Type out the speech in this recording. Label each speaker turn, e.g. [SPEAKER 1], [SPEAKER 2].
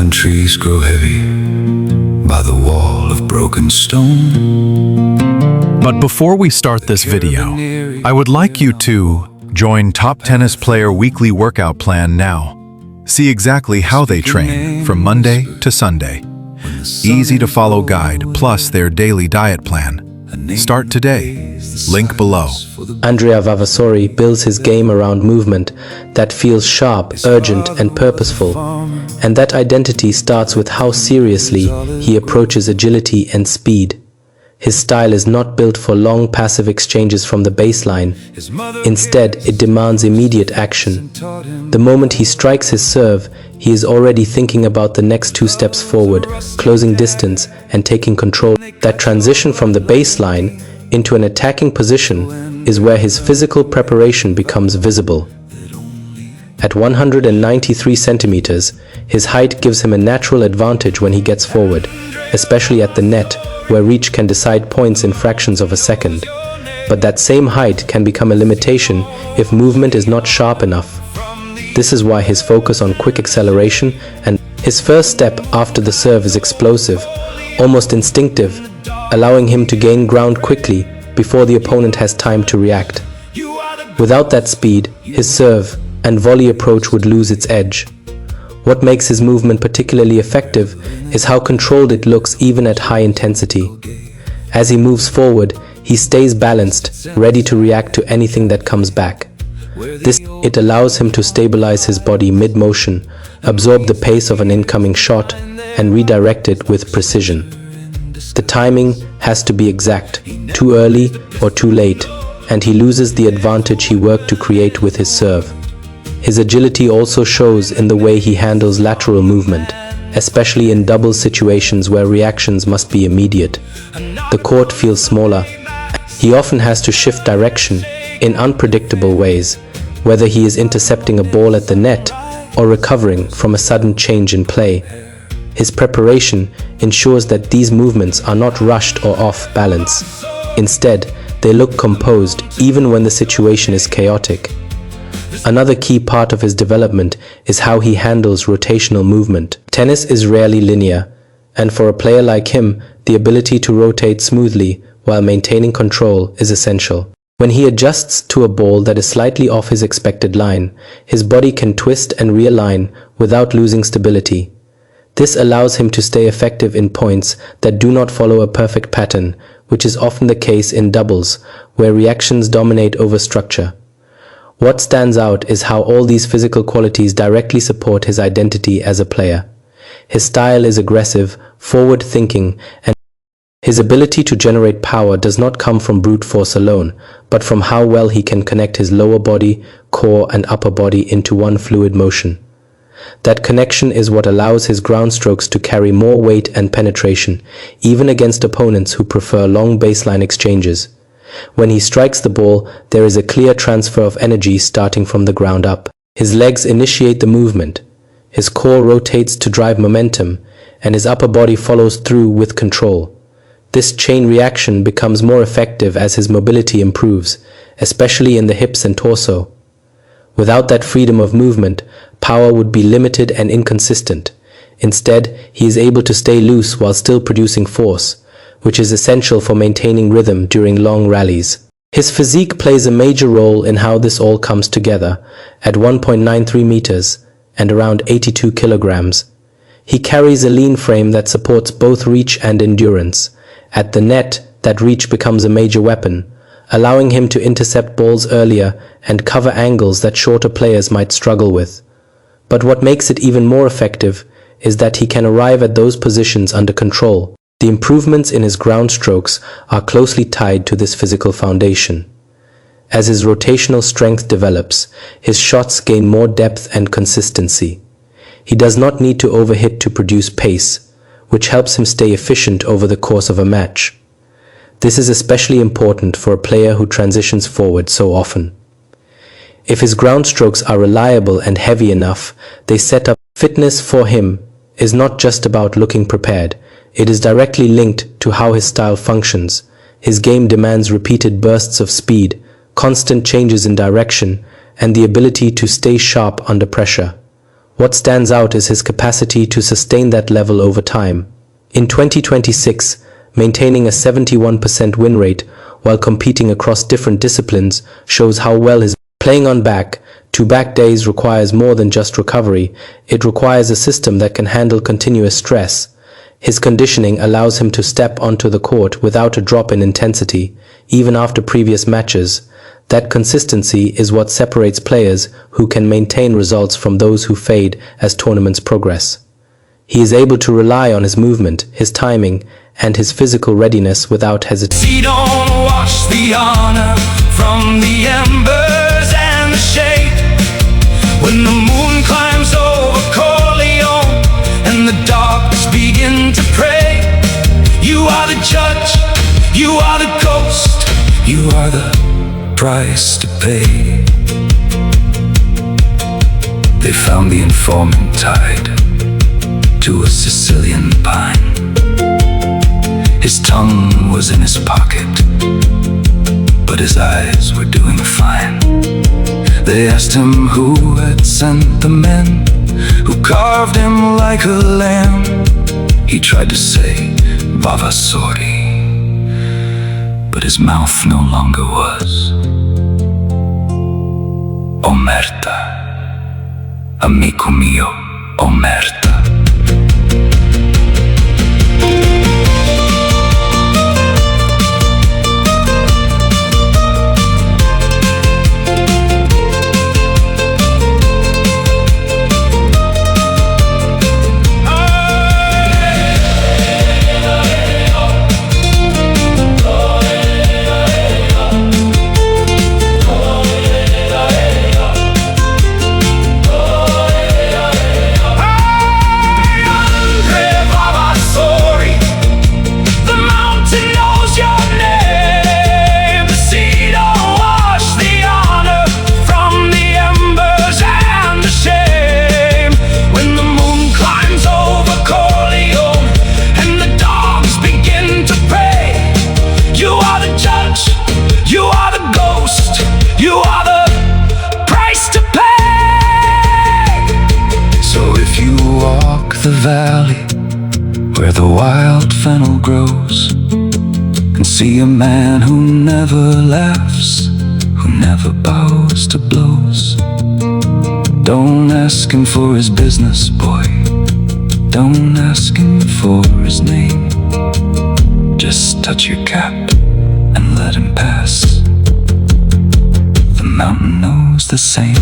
[SPEAKER 1] Fallen trees grow heavy by the wall of broken stone.
[SPEAKER 2] But before we start this video, I would like you to join Top Tennis Player Weekly Workout Plan now. See exactly how they train from Monday to Sunday. Easy to follow guide plus their daily diet plan. Start today. Link below.
[SPEAKER 3] Andrea Vavassori builds his game around movement that feels sharp, urgent, and purposeful. And that identity starts with how seriously he approaches agility and speed. His style is not built for long passive exchanges from the baseline. Instead, it demands immediate action. The moment he strikes his serve, he is already thinking about the next 2 steps forward, closing distance and taking control. That transition from the baseline into an attacking position is where his physical preparation becomes visible. At 193 centimeters, his height gives him a natural advantage when he gets forward, especially at the net, where reach can decide points in fractions of a second. But that same height can become a limitation if movement is not sharp enough. This is why his focus on quick acceleration and his first step after the serve is explosive, almost instinctive, allowing him to gain ground quickly before the opponent has time to react. Without that speed, his serve and volley approach would lose its edge. What makes his movement particularly effective is how controlled it looks even at high intensity. As he moves forward, he stays balanced, ready to react to anything that comes back. It allows him to stabilize his body mid-motion, absorb the pace of an incoming shot, and redirect it with precision. The timing has to be exact, too early or too late, and he loses the advantage he worked to create with his serve. His agility also shows in the way he handles lateral movement, especially in double situations where reactions must be immediate. The court feels smaller. He often has to shift direction in unpredictable ways, whether he is intercepting a ball at the net or recovering from a sudden change in play. His preparation ensures that these movements are not rushed or off balance. Instead, they look composed even when the situation is chaotic. Another key part of his development is how he handles rotational movement. Tennis is rarely linear, and for a player like him, the ability to rotate smoothly while maintaining control is essential. When he adjusts to a ball that is slightly off his expected line, his body can twist and realign without losing stability. This allows him to stay effective in points that do not follow a perfect pattern, which is often the case in doubles, where reactions dominate over structure. What stands out is how all these physical qualities directly support his identity as a player. His style is aggressive, forward-thinking, and his ability to generate power does not come from brute force alone, but from how well he can connect his lower body, core, and upper body into one fluid motion. That connection is what allows his ground strokes to carry more weight and penetration, even against opponents who prefer long baseline exchanges. When he strikes the ball, there is a clear transfer of energy starting from the ground up. His legs initiate the movement, his core rotates to drive momentum, and his upper body follows through with control. This chain reaction becomes more effective as his mobility improves, especially in the hips and torso. Without that freedom of movement, power would be limited and inconsistent. Instead, he is able to stay loose while still producing force, which is essential for maintaining rhythm during long rallies. His physique plays a major role in how this all comes together. At 1.93 meters and around 82 kilograms, he carries a lean frame that supports both reach and endurance. At the net, that reach becomes a major weapon, allowing him to intercept balls earlier and cover angles that shorter players might struggle with. But what makes it even more effective is that he can arrive at those positions under control. The improvements in his ground strokes are closely tied to this physical foundation. As his rotational strength develops, his shots gain more depth and consistency. He does not need to overhit to produce pace, which helps him stay efficient over the course of a match. This is especially important for a player who transitions forward so often. If his ground strokes are reliable and heavy enough, they set up. Fitness for him is not just about looking prepared. It is directly linked to how his style functions. His game demands repeated bursts of speed, constant changes in direction, and the ability to stay sharp under pressure. What stands out is his capacity to sustain that level over time. In 2026, maintaining a 71% win rate while competing across different disciplines shows how well his playing on back-to-back days requires more than just recovery. It requires a system that can handle continuous stress. His conditioning allows him to step onto the court without a drop in intensity, even after previous matches. That consistency is what separates players who can maintain results from those who fade as tournaments progress. He is able to rely on his movement, his timing, and his physical readiness without hesitation.
[SPEAKER 1] See, don't wash the honor from the embers and the shade. When the moon climbs over Corleone and the darkness begin to pray, you are the judge, you are the ghost, you are the price to pay. They found the informant tied to a Sicilian pine. His tongue was in his pocket, but his eyes were doing fine. They asked him who had sent the men who carved him like a lamb. He tried to say Vavassori, but his mouth no longer was. Omerta, amico mio, omerta. The valley where the wild fennel grows, and see a man who never laughs, who never bows to blows. Don't ask him for his business, boy. Don't ask him for his name. Just touch your cap and let him pass. The mountain knows the same.